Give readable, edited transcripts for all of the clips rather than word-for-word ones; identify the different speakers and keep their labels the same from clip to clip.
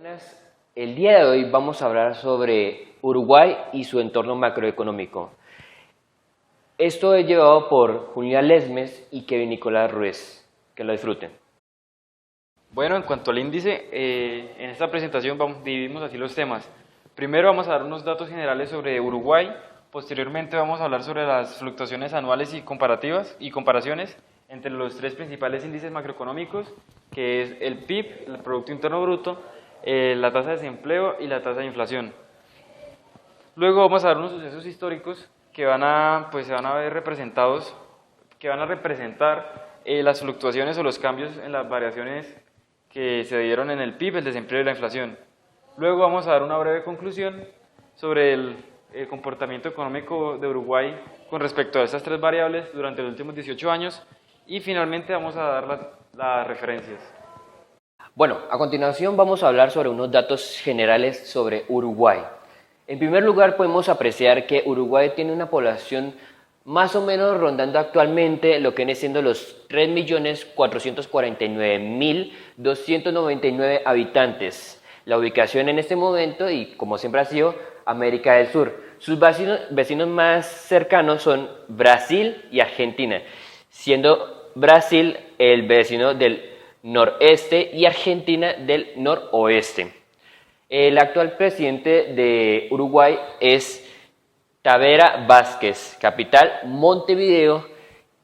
Speaker 1: Buenas. El día de hoy vamos a hablar sobre Uruguay y su entorno macroeconómico. Esto es llevado por Julián Lesmes y Kevin Nicolás Ruiz. Que lo disfruten.
Speaker 2: Bueno, en cuanto al índice, en esta presentación dividimos así los temas. Primero vamos a dar unos datos generales sobre Uruguay, posteriormente vamos a hablar sobre las fluctuaciones anuales y comparativas y comparaciones entre los tres principales índices macroeconómicos, que es el PIB, el Producto Interno Bruto, la tasa de desempleo y la tasa de inflación. Luego vamos a dar unos sucesos históricos que se van a ver representados, que van a representar las fluctuaciones o los cambios en las variaciones que se dieron en el PIB, el desempleo y la inflación. Luego vamos a dar una breve conclusión sobre el comportamiento económico de Uruguay con respecto a estas tres variables durante los últimos 18 años y finalmente vamos a dar las referencias.
Speaker 1: Bueno, a continuación vamos a hablar sobre unos datos generales sobre Uruguay. En primer lugar, podemos apreciar que Uruguay tiene una población más o menos rondando actualmente lo que viene siendo los 3.449.299 habitantes. La ubicación en este momento, y como siempre ha sido, América del Sur. Sus vecinos más cercanos son Brasil y Argentina, siendo Brasil el vecino del noreste y Argentina del noroeste. El actual presidente de Uruguay es Tavera Vázquez, capital Montevideo,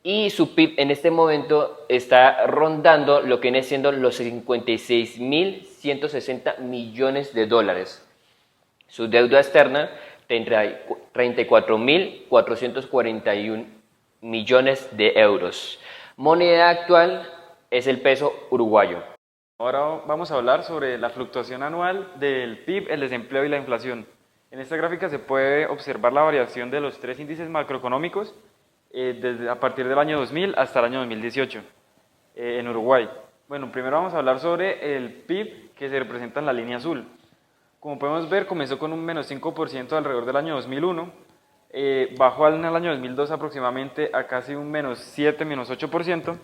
Speaker 1: y su PIB en este momento está rondando lo que viene siendo los 56.160 millones de dólares. Su deuda externa, 34.441 millones de euros. Moneda actual es el peso uruguayo.
Speaker 2: Ahora vamos a hablar sobre la fluctuación anual del PIB, el desempleo y la inflación. En esta gráfica se puede observar la variación de los tres índices macroeconómicos a partir del año 2000 hasta el año 2018 en Uruguay. Bueno, primero vamos a hablar sobre el PIB que se representa en la línea azul. Como podemos ver, comenzó con un menos 5% alrededor del año 2001, bajó en el año 2002 aproximadamente a casi un menos 7, menos 8%.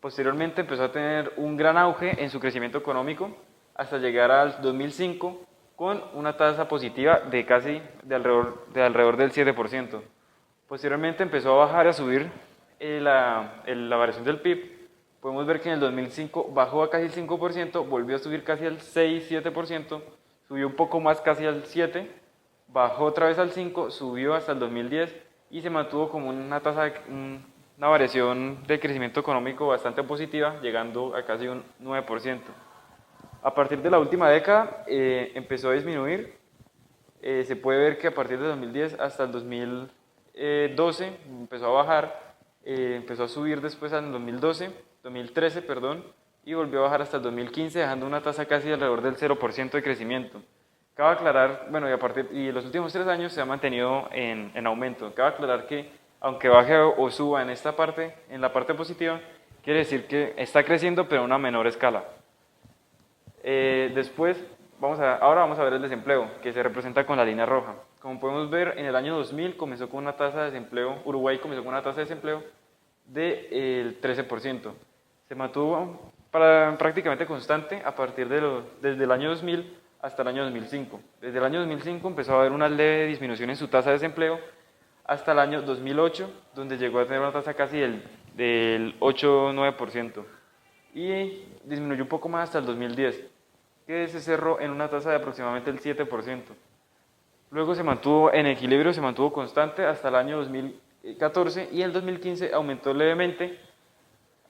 Speaker 2: Posteriormente empezó a tener un gran auge en su crecimiento económico hasta llegar al 2005 con una tasa positiva de alrededor del 7%. Posteriormente empezó a bajar y a subir la variación del PIB. Podemos ver que en el 2005 bajó a casi el 5%, volvió a subir casi al 6-7%, subió un poco más casi al 7%, bajó otra vez al 5%, subió hasta el 2010 y se mantuvo como una variación de crecimiento económico bastante positiva, llegando a casi un 9%. A partir de la última década empezó a disminuir. Se puede ver que a partir de 2010 hasta el 2012 empezó a bajar, empezó a subir después en 2013, y volvió a bajar hasta el 2015, dejando una tasa casi de alrededor del 0% de crecimiento. Cabe aclarar, bueno, y los últimos 3 años se ha mantenido en aumento. Cabe aclarar que aunque baje o suba en la parte positiva, quiere decir que está creciendo pero a una menor escala. Ahora vamos a ver el desempleo, que se representa con la línea roja. Como podemos ver, en el año 2000 Uruguay comenzó con una tasa de desempleo del 13%. Se mantuvo prácticamente constante desde el año 2000 hasta el año 2005. Desde el año 2005 empezó a haber una leve disminución en su tasa de desempleo hasta el año 2008, donde llegó a tener una tasa casi del 8-9%. Y disminuyó un poco más hasta el 2010, que se cerró en una tasa de aproximadamente el 7%. Luego se mantuvo en equilibrio, se mantuvo constante hasta el año 2014 y en el 2015 aumentó levemente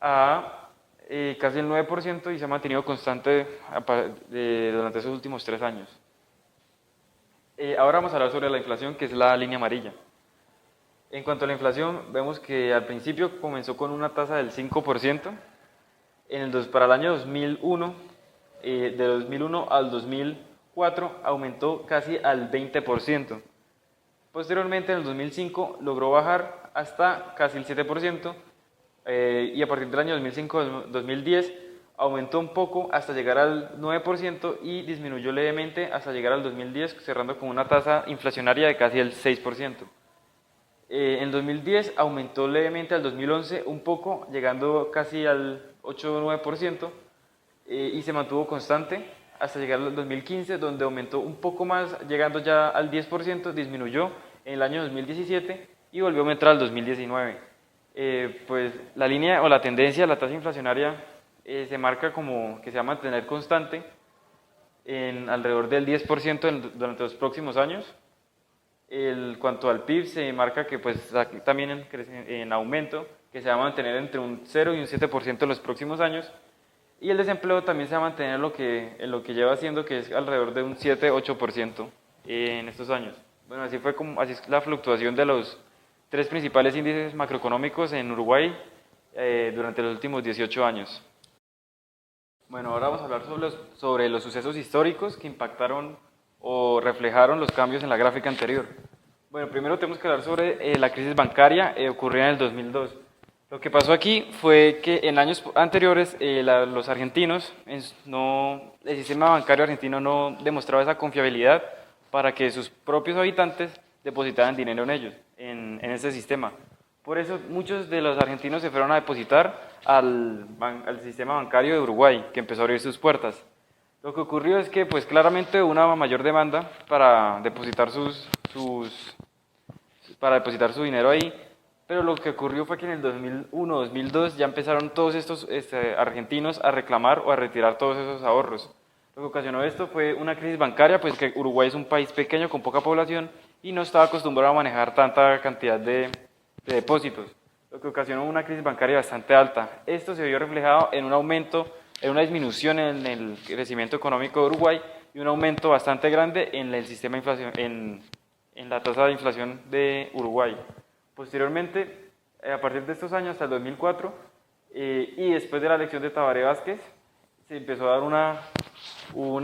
Speaker 2: a casi el 9% y se ha mantenido constante durante esos últimos 3 años. Ahora vamos a hablar sobre la inflación, que es la línea amarilla. En cuanto a la inflación, vemos que al principio comenzó con una tasa del 5%. Para el año 2001, de 2001 al 2004, aumentó casi al 20%. Posteriormente, en el 2005, logró bajar hasta casi el 7%, y a partir del año 2005-2010 aumentó un poco hasta llegar al 9% y disminuyó levemente hasta llegar al 2010, cerrando con una tasa inflacionaria de casi el 6%. En 2010 aumentó levemente al 2011 un poco, llegando casi al 8 o 9%, y se mantuvo constante hasta llegar al 2015, donde aumentó un poco más, llegando ya al 10%, disminuyó en el año 2017 y volvió a aumentar al 2019. Pues la línea o la tendencia, la tasa inflacionaria se marca como que se va a mantener constante en alrededor del 10% durante los próximos años. Cuanto al PIB, se marca que pues también en aumento, que se va a mantener entre un 0 y un 7% en los próximos años. Y el desempleo también se va a mantener en lo que lleva haciendo, que es alrededor de un 7-8% en estos años. Bueno, así es la fluctuación de los tres principales índices macroeconómicos en Uruguay durante los últimos 18 años. Bueno, ahora vamos a hablar sobre los sucesos históricos que impactaron o reflejaron los cambios en la gráfica anterior. Bueno, primero tenemos que hablar sobre la crisis bancaria ocurrida en el 2002. Lo que pasó aquí fue que en años anteriores los argentinos, el sistema bancario argentino no demostraba esa confiabilidad para que sus propios habitantes depositaran dinero en ellos, en ese sistema. Por eso muchos de los argentinos se fueron a depositar al sistema bancario de Uruguay, que empezó a abrir sus puertas. Lo que ocurrió es que pues claramente hubo una mayor demanda para depositar su dinero ahí, pero lo que ocurrió fue que en el 2001-2002 ya empezaron todos estos argentinos a reclamar o a retirar todos esos ahorros. Lo que ocasionó esto fue una crisis bancaria, pues que Uruguay es un país pequeño con poca población y no estaba acostumbrado a manejar tanta cantidad de depósitos, lo que ocasionó una crisis bancaria bastante alta. Esto se vio reflejado en una disminución en el crecimiento económico de Uruguay y un aumento bastante grande en el sistema de inflación, en la tasa de inflación de Uruguay. Posteriormente, a partir de estos años, hasta el 2004, y después de la elección de Tabaré Vázquez, se empezó a dar un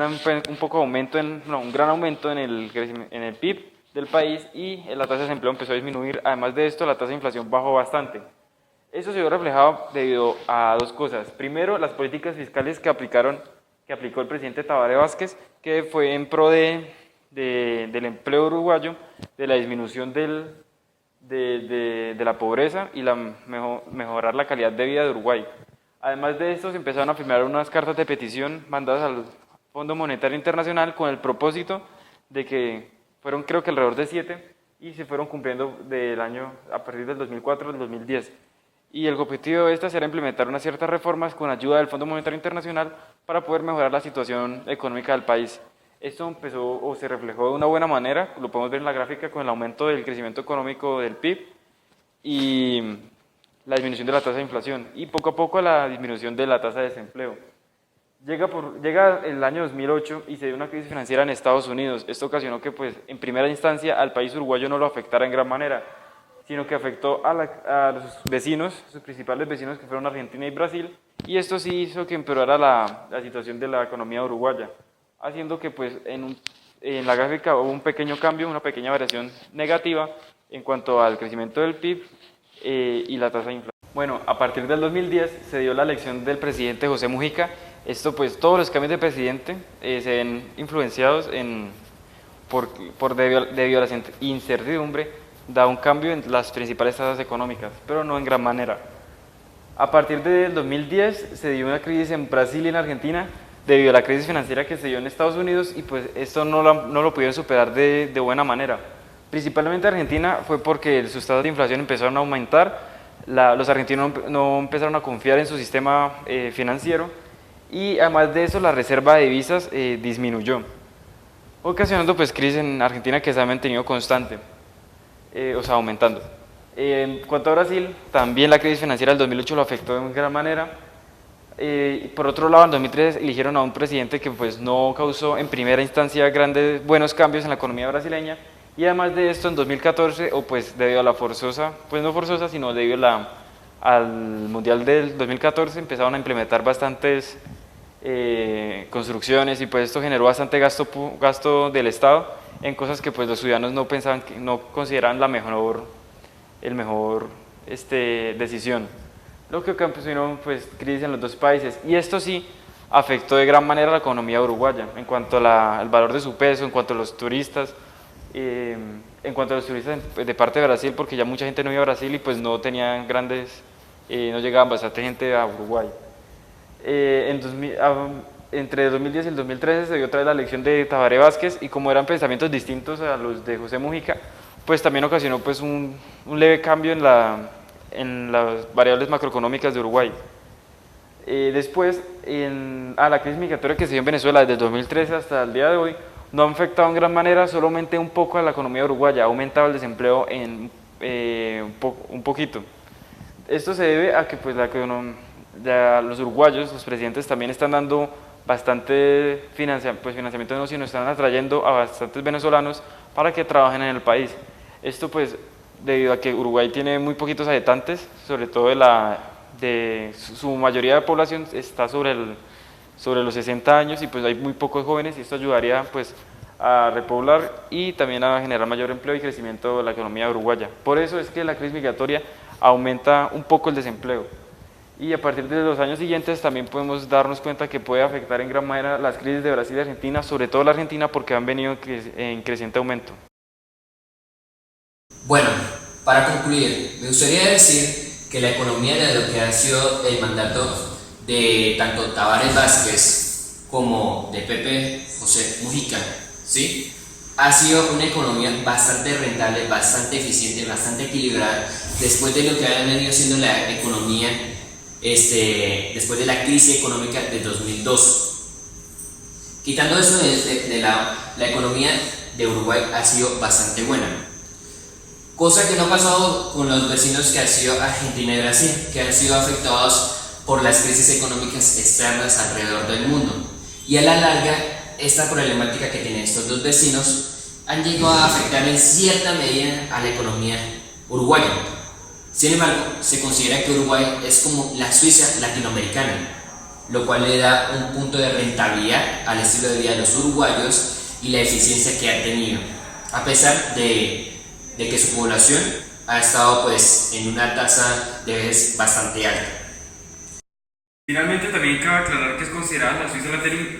Speaker 2: gran aumento en el PIB del país y la tasa de desempleo empezó a disminuir. Además de esto, la tasa de inflación bajó bastante. Eso se vio reflejado debido a dos cosas. Primero, las políticas fiscales que aplicó el presidente Tabaré Vázquez, que fue en pro del empleo uruguayo, de la disminución de la pobreza y mejorar la calidad de vida de Uruguay. Además de esto, se empezaron a firmar unas cartas de petición mandadas al Fondo Monetario Internacional con el propósito de que fueron, creo que alrededor de 7, y se fueron cumpliendo a partir del 2004 al 2010. Y el objetivo de estas era implementar unas ciertas reformas con ayuda del Fondo Monetario Internacional para poder mejorar la situación económica del país. Esto empezó o se reflejó de una buena manera, lo podemos ver en la gráfica con el aumento del crecimiento económico del PIB y la disminución de la tasa de inflación y poco a poco la disminución de la tasa de desempleo. Llega el año 2008 y se dio una crisis financiera en Estados Unidos. Esto ocasionó que pues, en primera instancia al país uruguayo no lo afectara en gran manera, sino que afectó a los vecinos, sus principales vecinos que fueron Argentina y Brasil, y esto sí hizo que empeorara la situación de la economía uruguaya, haciendo que pues, en la gráfica hubo un pequeño cambio, una pequeña variación negativa en cuanto al crecimiento del PIB y la tasa de inflación. Bueno, a partir del 2010 se dio la elección del presidente José Mujica. Esto pues todos los cambios de presidente se ven influenciados debido a la incertidumbre, da un cambio en las principales tasas económicas, pero no en gran manera. A partir del 2010 se dio una crisis en Brasil y en Argentina debido a la crisis financiera que se dio en Estados Unidos y pues esto no lo pudieron superar de buena manera. Principalmente Argentina fue porque sus tasas de inflación empezaron a aumentar, los argentinos no empezaron a confiar en su sistema financiero y además de eso la reserva de divisas disminuyó, ocasionando pues crisis en Argentina que se ha mantenido constante, aumentando. En cuanto a Brasil, también la crisis financiera del 2008 lo afectó de gran manera. Por otro lado, en 2003 eligieron a un presidente que pues no causó en primera instancia buenos cambios en la economía brasileña. Y además de esto, en 2014, debido a la forzosa, pues no forzosa, sino debido al Mundial del 2014, empezaron a implementar bastantes construcciones y pues esto generó bastante gasto del Estado en cosas que pues los ciudadanos no consideraban la mejor decisión. Lo que ocasionó pues crisis en los dos países y esto sí afectó de gran manera a la economía uruguaya en cuanto al valor de su peso, en cuanto a los turistas. En cuanto a los turistas de parte de Brasil, porque ya mucha gente no iba a Brasil y pues no tenían no llegaban bastante gente a Uruguay. entre el 2010 y el 2013 se dio otra vez la elección de Tabaré Vázquez y como eran pensamientos distintos a los de José Mujica, pues también ocasionó pues un leve cambio en las variables macroeconómicas de Uruguay. Después, la crisis migratoria que se dio en Venezuela desde el 2013 hasta el día de hoy no ha afectado en gran manera, solamente un poco a la economía uruguaya, ha aumentado el desempleo un poquito. Esto se debe a que pues, los uruguayos, los presidentes también están dando bastante financiamiento, no, sino están atrayendo a bastantes venezolanos para que trabajen en el país. Esto pues debido a que Uruguay tiene muy poquitos habitantes, sobre todo su mayoría de población está sobre los 60 años y pues hay muy pocos jóvenes y esto ayudaría pues a repoblar y también a generar mayor empleo y crecimiento de la economía uruguaya. Por eso es que la crisis migratoria aumenta un poco el desempleo. Y a partir de los años siguientes también podemos darnos cuenta que puede afectar en gran manera las crisis de Brasil y Argentina, sobre todo la Argentina porque han venido en creciente aumento.
Speaker 3: Bueno, para concluir, me gustaría decir que la economía de lo que ha sido el mandato de tanto Tabaré Vázquez como de Pepe José Mujica, ¿sí?, ha sido una economía bastante rentable, bastante eficiente, bastante equilibrada, después de lo que ha venido siendo la economía después de la crisis económica de 2002. Quitando eso de lado, la economía de Uruguay ha sido bastante buena. Cosa que no ha pasado con los vecinos que han sido Argentina y Brasil, que han sido afectados por las crisis económicas externas alrededor del mundo. Y a la larga, esta problemática que tienen estos dos vecinos han llegado a afectar en cierta medida a la economía uruguaya. Sin embargo, se considera que Uruguay es como la Suiza latinoamericana, lo cual le da un punto de rentabilidad al estilo de vida de los uruguayos y la eficiencia que ha tenido, a pesar de que su población ha estado pues en una tasa de vejez bastante alta.
Speaker 2: Finalmente, también cabe aclarar que es considerada la Suiza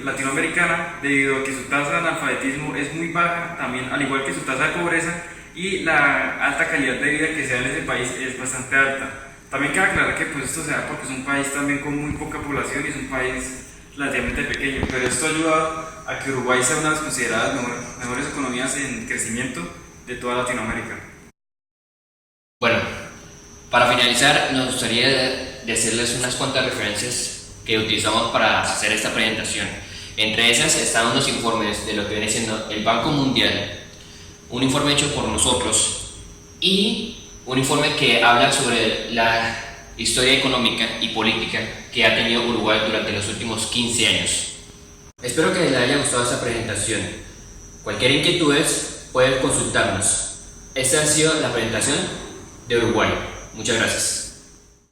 Speaker 2: latinoamericana debido a que su tasa de analfabetismo es muy baja, también al igual que su tasa de pobreza, y la alta calidad de vida que se da en ese país es bastante alta. También cabe aclarar que pues, esto se da porque es un país también con muy poca población y es un país relativamente pequeño, pero esto ayuda a que Uruguay sea una de las consideradas mejores economías en crecimiento de toda Latinoamérica.
Speaker 3: Bueno, para finalizar, nos gustaría decirles unas cuantas referencias que utilizamos para hacer esta presentación. Entre esas están unos informes de lo que viene siendo el Banco Mundial, un informe hecho por nosotros y un informe que habla sobre la historia económica y política que ha tenido Uruguay durante los últimos 15 años. Espero que les haya gustado esta presentación. Cualquier inquietud pueden consultarnos. Esta ha sido la presentación de Uruguay. Muchas gracias.